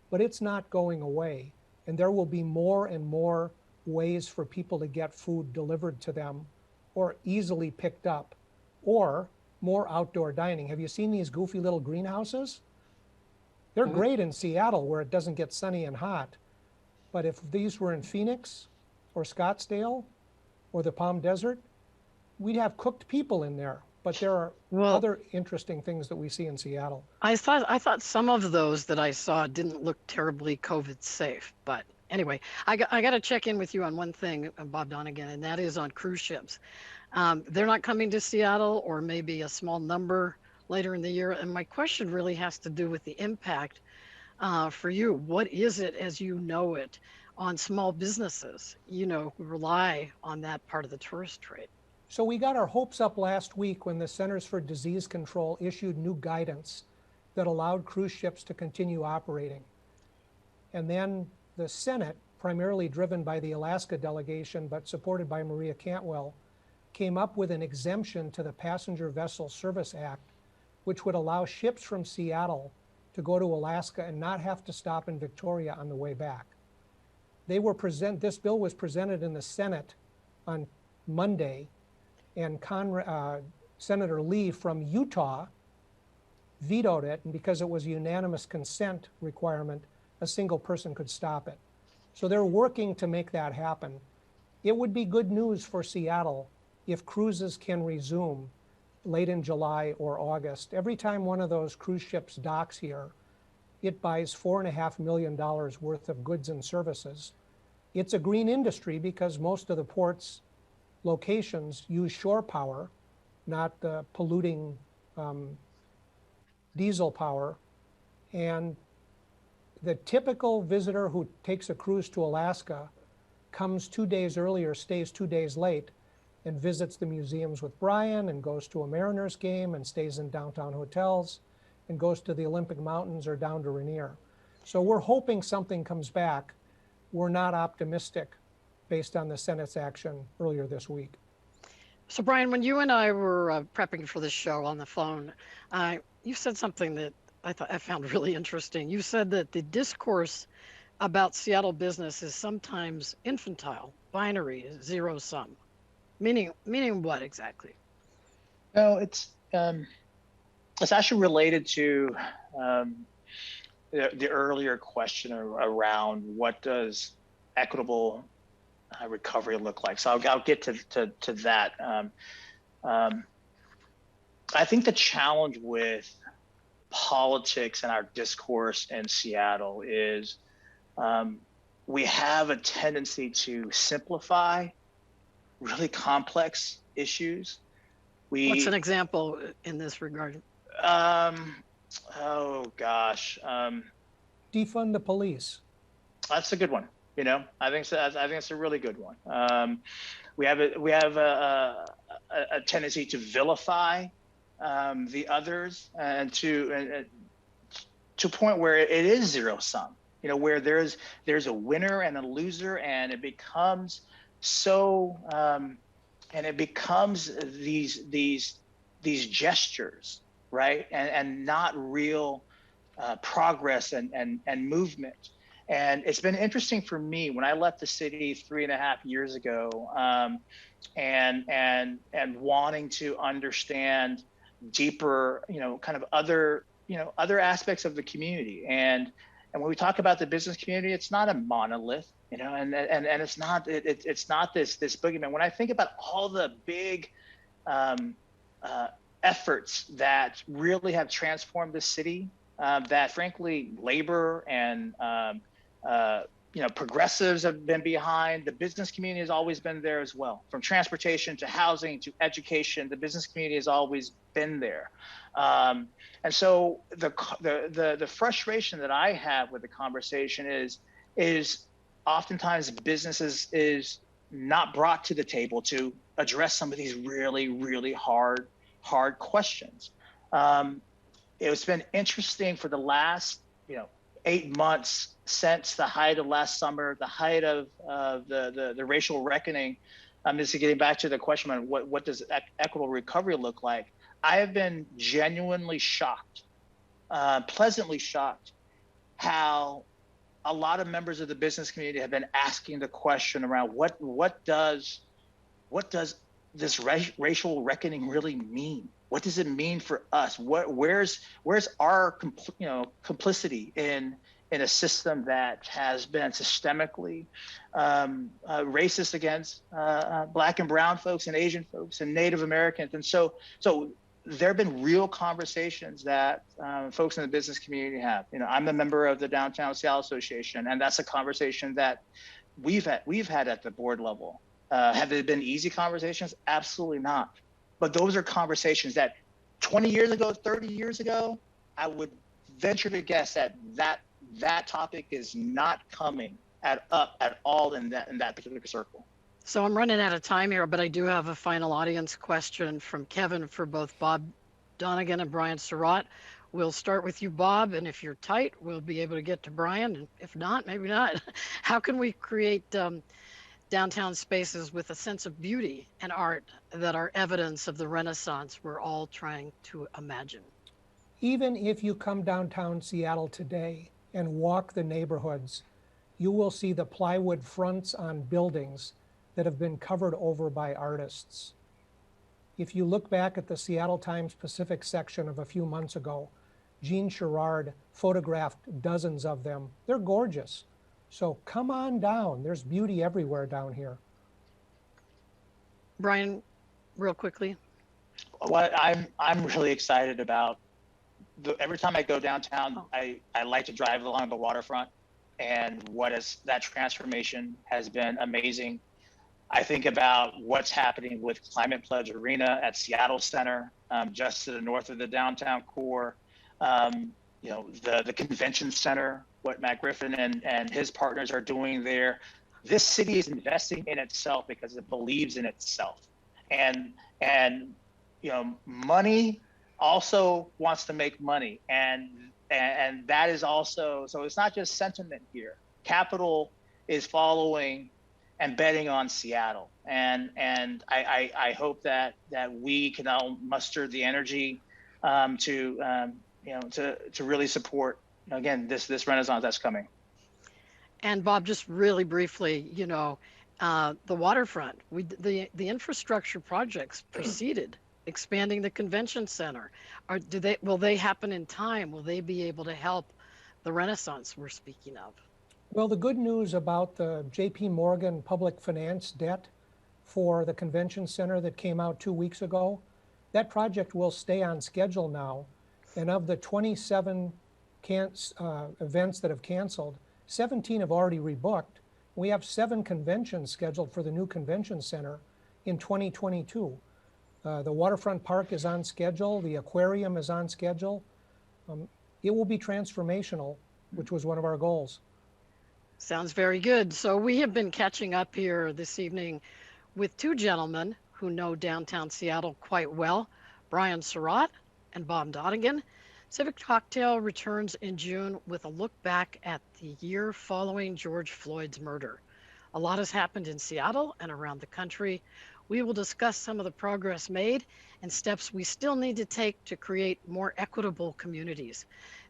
But it's not going away. And there will be more and more ways for people to get food delivered to them or easily picked up, or more outdoor dining. Have you seen these goofy little greenhouses? They're great in Seattle where it doesn't get sunny and hot. But if these were in Phoenix or Scottsdale or the Palm Desert, we'd have cooked people in there. But there are other interesting things that we see in Seattle. I thought some of those that I saw didn't look terribly COVID safe. But anyway, I got to check in with you on one thing, Bob Donegan, and that is on cruise ships. They're not coming to Seattle, or maybe a small number later in the year. And my question really has to do with the impact for you. What is it, as you know it, on small businesses, who rely on that part of the tourist trade? So we got our hopes up last week when the Centers for Disease Control issued new guidance that allowed cruise ships to continue operating. And then the Senate, primarily driven by the Alaska delegation, but supported by Maria Cantwell, came up with an exemption to the Passenger Vessel Service Act, which would allow ships from Seattle to go to Alaska and not have to stop in Victoria on the way back. This bill was presented in the Senate on Monday, and Senator Lee from Utah vetoed it, and because it was a unanimous consent requirement, a single person could stop it. So they're working to make that happen. It would be good news for Seattle if cruises can resume late in July or August. Every time one of those cruise ships docks here, it buys $4.5 million worth of goods and services. It's a green industry because most of the port's locations use shore power, not the polluting diesel power. And The typical visitor who takes a cruise to Alaska comes 2 days earlier, stays 2 days late, and visits the museums with Brian and goes to a Mariners game and stays in downtown hotels and goes to the Olympic Mountains or down to Rainier. So we're hoping something comes back. We're not optimistic based on the Senate's action earlier this week. So Brian, when you and I were prepping for this show on the phone, you said something that I found really interesting. You said that the discourse about Seattle business is sometimes infantile, binary, zero sum. Meaning what exactly? No, it's actually related to the earlier question around what does equitable recovery look like. So I'll get to that. I think the challenge with politics and our discourse in Seattle is we have a tendency to simplify really complex issues. What's an example in this regard? Oh gosh. Defund the police. That's a good one. You know, I think it's a really good one. We have a tendency to vilify the others and to a point where it is zero sum. You know, where there's a winner and a loser, and it becomes so and it becomes these gestures, right, and not real progress and movement. And it's been interesting for me when I left the city 3.5 years ago, and wanting to understand deeper, kind of other aspects of the community. And when we talk about the business community, it's not a monolith, and it's not this boogeyman. When I think about all the big efforts that really have transformed the city, that frankly labor and progressives have been behind, the business community has always been there as well. From transportation to housing to education, the business community has always been there. And so the frustration that I have with the conversation is oftentimes businesses is not brought to the table to address some of these really, really hard questions. It's been interesting for the last 8 months since the height of last summer, the height of the racial reckoning. Just getting back to the question on what does equitable recovery look like. I have been genuinely shocked, pleasantly shocked, how a lot of members of the business community have been asking the question around what does this racial reckoning really mean? What does it mean for us? Where's our complicity in a system that has been systemically racist against Black and brown folks and Asian folks and Native Americans? And so there have been real conversations that folks in the business community have. I'm a member of the Downtown Seattle Association, and that's a conversation that we've had at the board level. Have they been easy conversations? Absolutely not. But those are conversations that 20 years ago, 30 years ago, I would venture to guess that topic is not coming up at all in that particular circle. So I'm running out of time here, but I do have a final audience question from Kevin for both Bob Donegan and Brian Surratt. We'll start with you, Bob, and if you're tight, we'll be able to get to Brian, and if not, maybe not. How can we create downtown spaces with a sense of beauty and art that are evidence of the Renaissance we're all trying to imagine? Even if you come downtown Seattle today and walk the neighborhoods, you will see the plywood fronts on buildings that have been covered over by artists. If you look back at the Seattle Times Pacific section of a few months ago, Jean Sherrard photographed dozens of them. They're gorgeous. So come on down. There's beauty everywhere down here. Brian, real quickly. What I'm really excited about, every time I go downtown, I like to drive along the waterfront, and that transformation has been amazing. I think about what's happening with Climate Pledge Arena at Seattle Center, just to the north of the downtown core. The convention center what Matt Griffin and his partners are doing there. This city is investing in itself because it believes in itself. And money also wants to make money. And that is also, so it's not just sentiment here. Capital is following and betting on Seattle. And I hope that we can all muster the energy to really support, again, this renaissance that's coming. And Bob, just really briefly, the waterfront, the infrastructure projects proceeded, expanding the convention center. Will they happen in time? Will they be able to help the renaissance we're speaking of? Well, the good news about the JP Morgan public finance debt for the convention center that came out 2 weeks ago, that project will stay on schedule now. And of the 27 events that have canceled, 17 have already rebooked. We have 7 conventions scheduled for the new convention center in 2022. The waterfront park is on schedule. The aquarium is on schedule. It will be transformational, which was one of our goals. Sounds very good. So we have been catching up here this evening with 2 gentlemen who know downtown Seattle quite well, Brian Surratt and Bob Donegan. Civic Cocktail returns in June with a look back at the year following George Floyd's murder. A lot has happened in Seattle and around the country. We will discuss some of the progress made and steps we still need to take to create more equitable communities.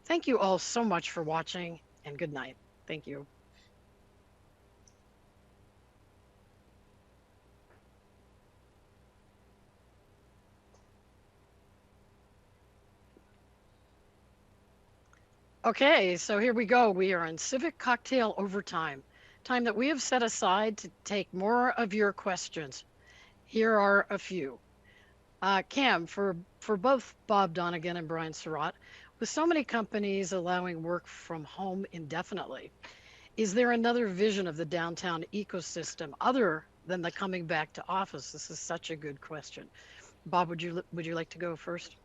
Thank you all so much for watching, and good night. Thank you. Okay, so here we go. We are in Civic Cocktail Overtime, time that we have set aside to take more of your questions. Here are a few. Cam, for both Bob Donegan and Brian Surratt, with so many companies allowing work from home indefinitely, is there another vision of the downtown ecosystem other than the coming back to office? This is such a good question. Bob, would you like to go first?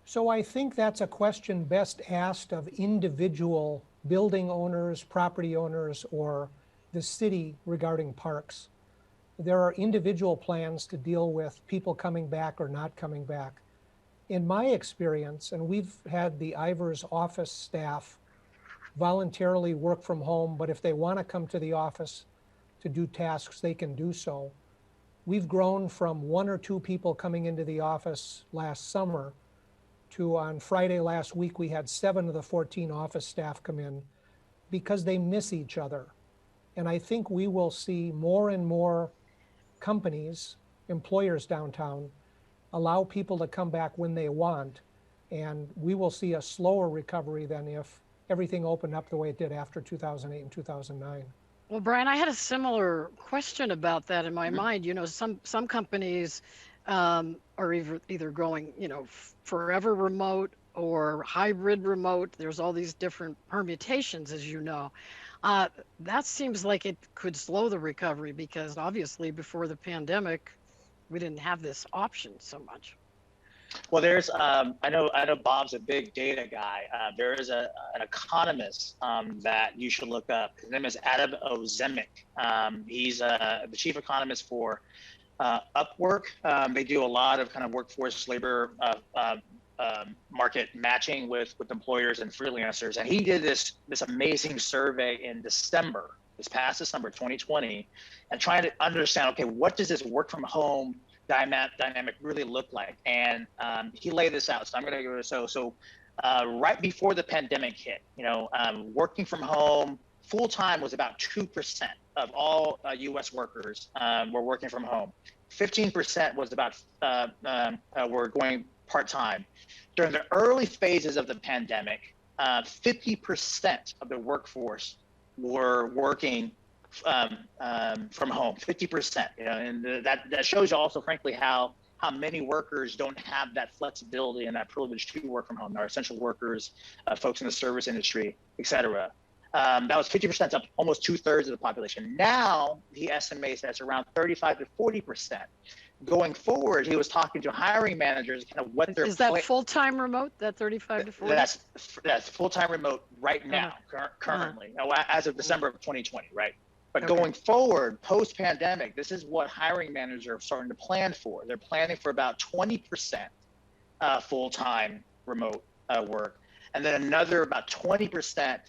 So I think that's a question best asked of individual building owners, property owners, or the city regarding parks. There are individual plans to deal with people coming back or not coming back. In my experience, and we've had the Ivar's office staff voluntarily work from home, but if they want to come to the office to do tasks, they can do so. We've grown from 1 or 2 people coming into the office last summer to, on Friday last week, we had 7 of the 14 office staff come in because they miss each other. And I think we will see more and more companies, employers downtown, allow people to come back when they want. And we will see a slower recovery than if everything opened up the way it did after 2008 and 2009. Well, Brian, I had a similar question about that in my mind. Some companies are either going, forever remote or hybrid remote. There's all these different permutations, as you know. That seems like it could slow the recovery because obviously before the pandemic, we didn't have this option so much. Well, there's, I know Bob's a big data guy. There is an economist that you should look up. His name is Adam Ozemic. He's the chief economist for Upwork. They do a lot of kind of workforce labor market matching with employers and freelancers. And he did this amazing survey in December, this past December 2020, and trying to understand, okay, what does this work from home dynamic really look like? And he laid this out. So I'm going to go so right before the pandemic hit, working from home full time was about 2% of all U.S. workers were working from home. 15% was about were going part time. During the early phases of the pandemic, 50% of the workforce were working from home. 50%, and that shows you also, frankly, how many workers don't have that flexibility and that privilege to work from home. Our essential workers, folks in the service industry, et cetera. That was 50%, up almost 2/3 of the population. Now he estimates that's around 35 to 40%. going forward, he was talking to hiring managers, kind of what their Is that full-time remote, that 35 to 40? That's full-time remote right now, currently, as of December of 2020, right? But going forward, post-pandemic, this is what hiring managers are starting to plan for. They're planning for about 20% full-time remote work, and then another about 20%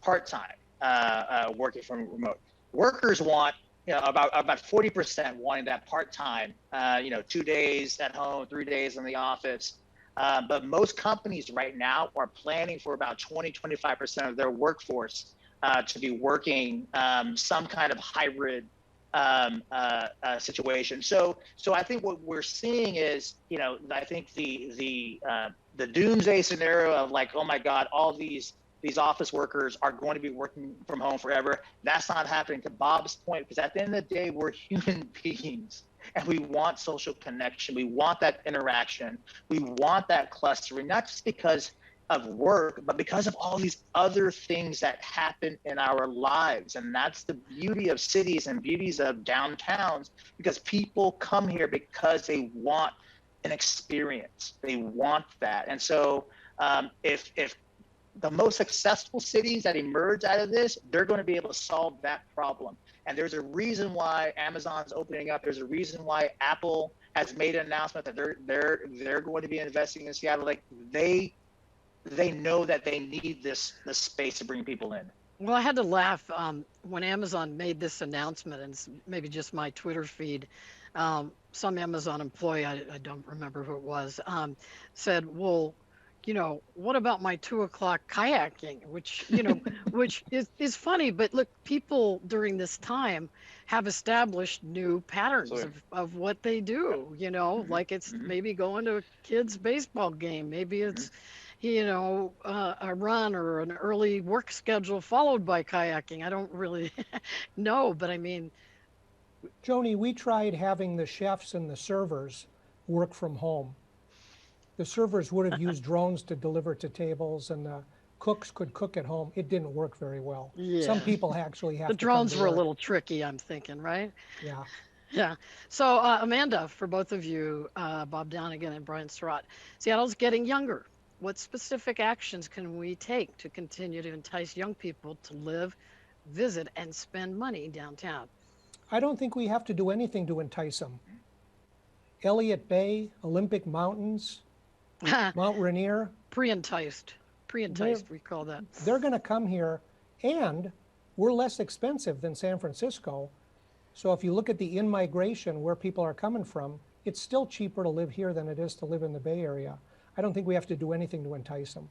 part-time working from remote. Workers want, about 40% wanting that part-time, 2 days at home, 3 days in the office. But most companies right now are planning for about 25% of their workforce to be working some kind of hybrid situation. So I think what we're seeing is, I think the doomsday scenario of like, oh my God, all these office workers are going to be working from home forever. That's not happening, to Bob's point, because at the end of the day, we're human beings and we want social connection. We want that interaction. We want that clustering, not just because of work, but because of all these other things that happen in our lives. And that's the beauty of cities and beauties of downtowns, because people come here because they want an experience. They want that. And so if the most successful cities that emerge out of this, they're going to be able to solve that problem. And there's a reason why Amazon's opening up. There's a reason why Apple has made an announcement that they're going to be investing in Seattle. Like they know that they need this space to bring people in. Well, I had to laugh when Amazon made this announcement, and it's maybe just my Twitter feed. Some Amazon employee, I don't remember who it was, said, well, what about my 2 o'clock kayaking, which, which is funny, but look, people during this time have established new patterns of what they do, like it's maybe going to a kid's baseball game. Maybe it's, a run or an early work schedule followed by kayaking. I don't really know, but I mean. Joni, we tried having the chefs and the servers work from home. The servers would have used drones to deliver to tables, and the cooks could cook at home. It didn't work very well. Yeah. Some people actually have the drones were a little tricky, I'm thinking, right? Yeah. Yeah. So Amanda, for both of you, Bob Donegan and Brian Surratt, Seattle's getting younger. What specific actions can we take to continue to entice young people to live, visit, and spend money downtown? I don't think we have to do anything to entice them. Elliott Bay, Olympic Mountains, Mount Rainier. Pre-enticed, we call that. They're going to come here, and we're less expensive than San Francisco. So if you look at the in-migration, where people are coming from, it's still cheaper to live here than it is to live in the Bay Area. I don't think we have to do anything to entice them.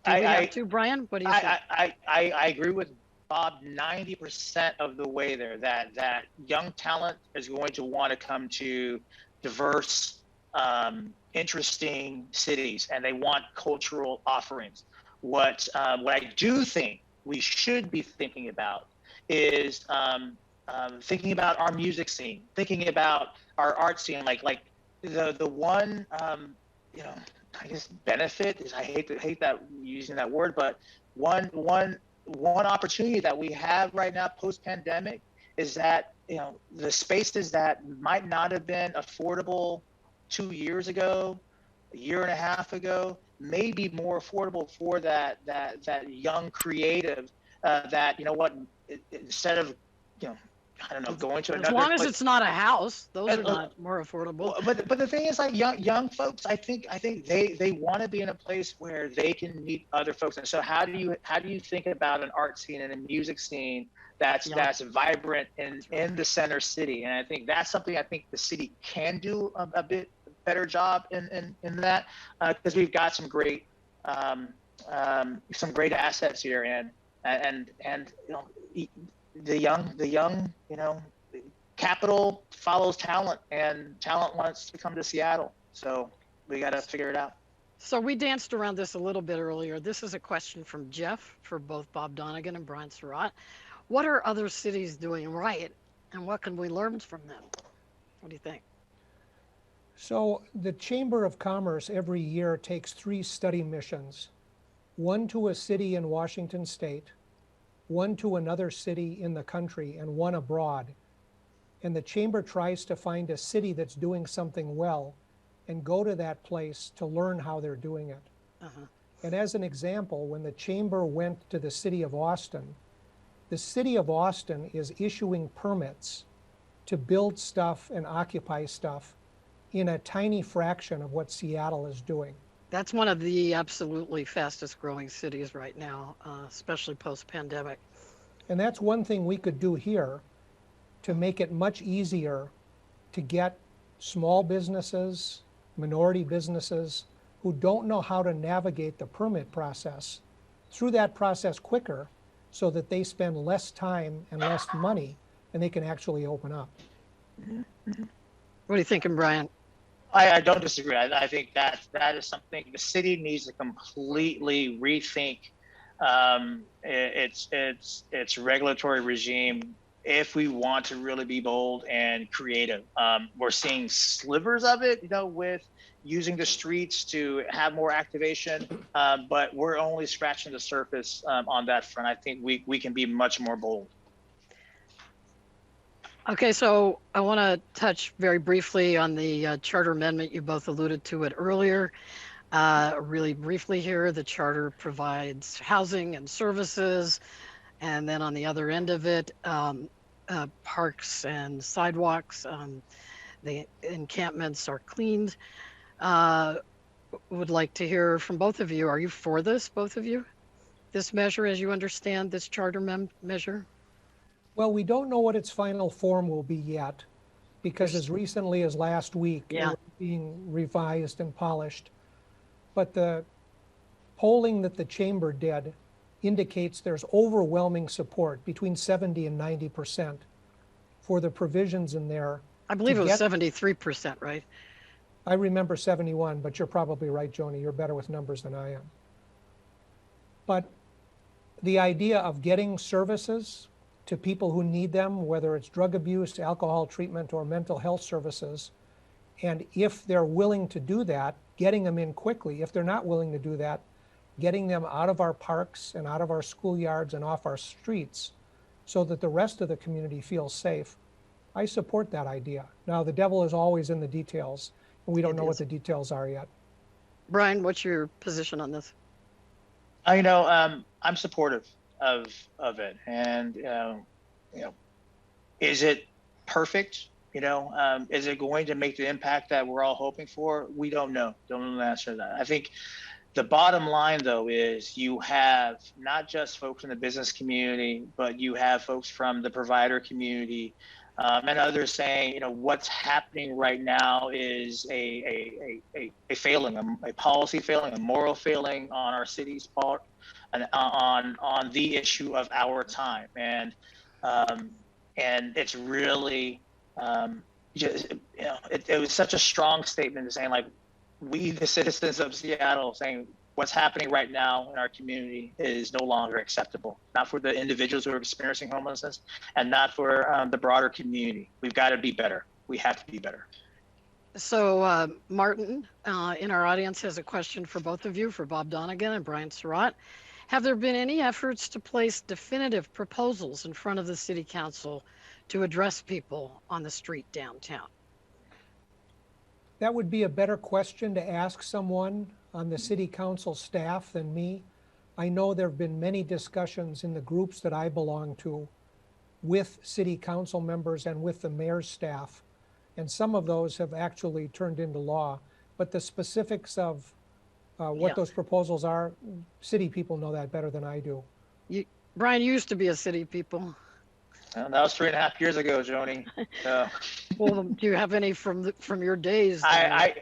Do we have to, Brian? What do you think? I agree with Bob 90% of the way there, that young talent is going to want to come to diverse, interesting cities, and they want cultural offerings. What I do think we should be thinking about is thinking about our music scene, thinking about our art scene, like the one I guess benefit is, I hate that using that word, but one opportunity that we have right now post-pandemic is that the spaces that might not have been affordable 2 years ago, a year and a half ago, may be more affordable for that young creative that instead of I don't know, going to another as long place. as it's not a house, those are not more affordable. But the thing is, like young folks, I think they want to be in a place where they can meet other folks. And so how do you think about an art scene and a music scene that's vibrant in the center city? And I think that's something I think the city can do a bit better job in that, because we've got some great assets here, and the young, capital follows talent, and talent wants to come to Seattle. So we got to figure it out. So we danced around this a little bit earlier. This is a question from Jeff for both Bob Donegan and Brian Surratt. What are other cities doing right, and what can we learn from them? What do you think? So the Chamber of Commerce every year takes 3 study missions, one to a city in Washington State, one to another city in the country, and one abroad. And the chamber tries to find a city that's doing something well and go to that place to learn how they're doing it. And as an example, when the chamber went to the city of Austin, the city of Austin is issuing permits to build stuff and occupy stuff in a tiny fraction of what Seattle is doing. That's one of the absolutely fastest growing cities right now, especially post-pandemic. And that's one thing we could do here to make it much easier to get small businesses, minority businesses who don't know how to navigate the permit process through that process quicker so that they spend less time and less money and they can actually open up. What are you thinking, Brian? I don't disagree. I think that is something the city needs to completely rethink its regulatory regime if we want to really be bold and creative. We're seeing slivers of it, with using the streets to have more activation, but we're only scratching the surface on that front. I think we can be much more bold. Okay, so I want to touch very briefly on the charter amendment. You both alluded to it earlier. Really briefly here, the charter provides housing and services, and then on the other end of it, parks and sidewalks. The encampments are cleaned. Would like to hear from both of you. Are you for this, both of you? This measure, as you understand, this charter measure? Well, we don't know what its final form will be yet, because as recently as last week, it was being revised and polished. But the polling that the chamber did indicates there's overwhelming support, between 70 and 90%, for the provisions in there. I believe it was 73%, right? I remember 71, but you're probably right, Joni. You're better with numbers than I am. But the idea of getting services to people who need them, whether it's drug abuse, alcohol treatment, or mental health services, and if they're willing to do that, getting them in quickly. If they're not willing to do that, getting them out of our parks and out of our schoolyards and off our streets so that the rest of the community feels safe. I support that idea. Now, the devil is always in the details, and we don't know what the details are yet. Brian, what's your position on this? I'm supportive of it, and is it perfect? Is it going to make the impact that we're all hoping for? We don't know. Don't answer that. I think the bottom line, though, is you have not just folks in the business community, but you have folks from the provider community and others saying, what's happening right now is a failing, a policy failing, a moral failing on our city's part, and on the issue of our time. And it's really it was such a strong statement saying, like, we, the citizens of Seattle, saying what's happening right now in our community is no longer acceptable, not for the individuals who are experiencing homelessness and not for the broader community. We've got to be better. We have to be better. So Martin in our audience has a question for both of you, for Bob Donegan and Brian Surratt. Have there been any efforts to place definitive proposals in front of the City Council to address people on the street downtown? That would be a better question to ask someone on the City Council staff than me. I know there have been many discussions in the groups that I belong to with City Council members and with the mayor's staff, and some of those have actually turned into law. But the specifics of what those proposals are, city people know that better than I do. Brian, you used to be a city people. Well, that was 3.5 years ago, Joni. Well, do you have any from your days? To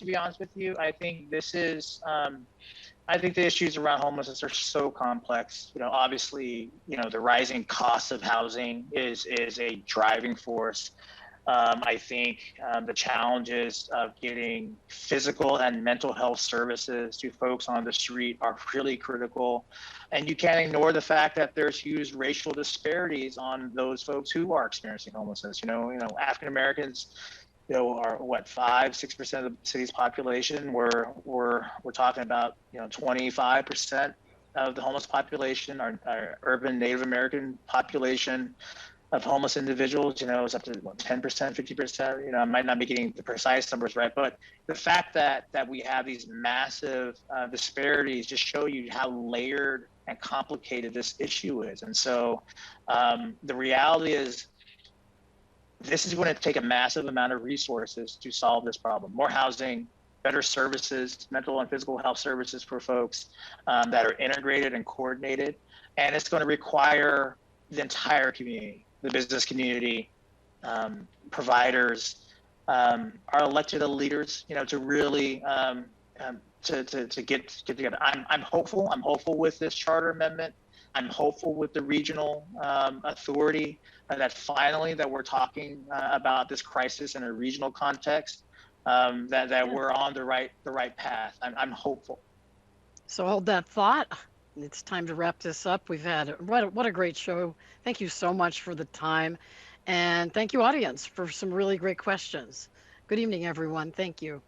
be honest with you, I think this is, I think the issues around homelessness are so complex. Obviously, the rising cost of housing is a driving force. I think the challenges of getting physical and mental health services to folks on the street are really critical. And you can't ignore the fact that there's huge racial disparities on those folks who are experiencing homelessness. African Americans, are what, 5-6% of the city's population. We're talking about 25% of the homeless population, our urban Native American population. of homeless individuals, is up to 10%, 50%. I might not be getting the precise numbers right, but the fact that we have these massive disparities just show you how layered and complicated this issue is. And so the reality is, this is going to take a massive amount of resources to solve this problem. More housing, better services, mental and physical health services for folks that are integrated and coordinated. And it's going to require the entire community, the business community, providers, our elected leaders, to really to get together. I'm hopeful. I'm hopeful with this charter amendment. I'm hopeful with the regional authority that finally that we're talking about this crisis in a regional context. That we're on the right path. I'm hopeful. So hold that thought. It's time to wrap this up. We've had what a great show. Thank you so much for the time, and thank you, audience, for some really great questions. Good evening, everyone. Thank you.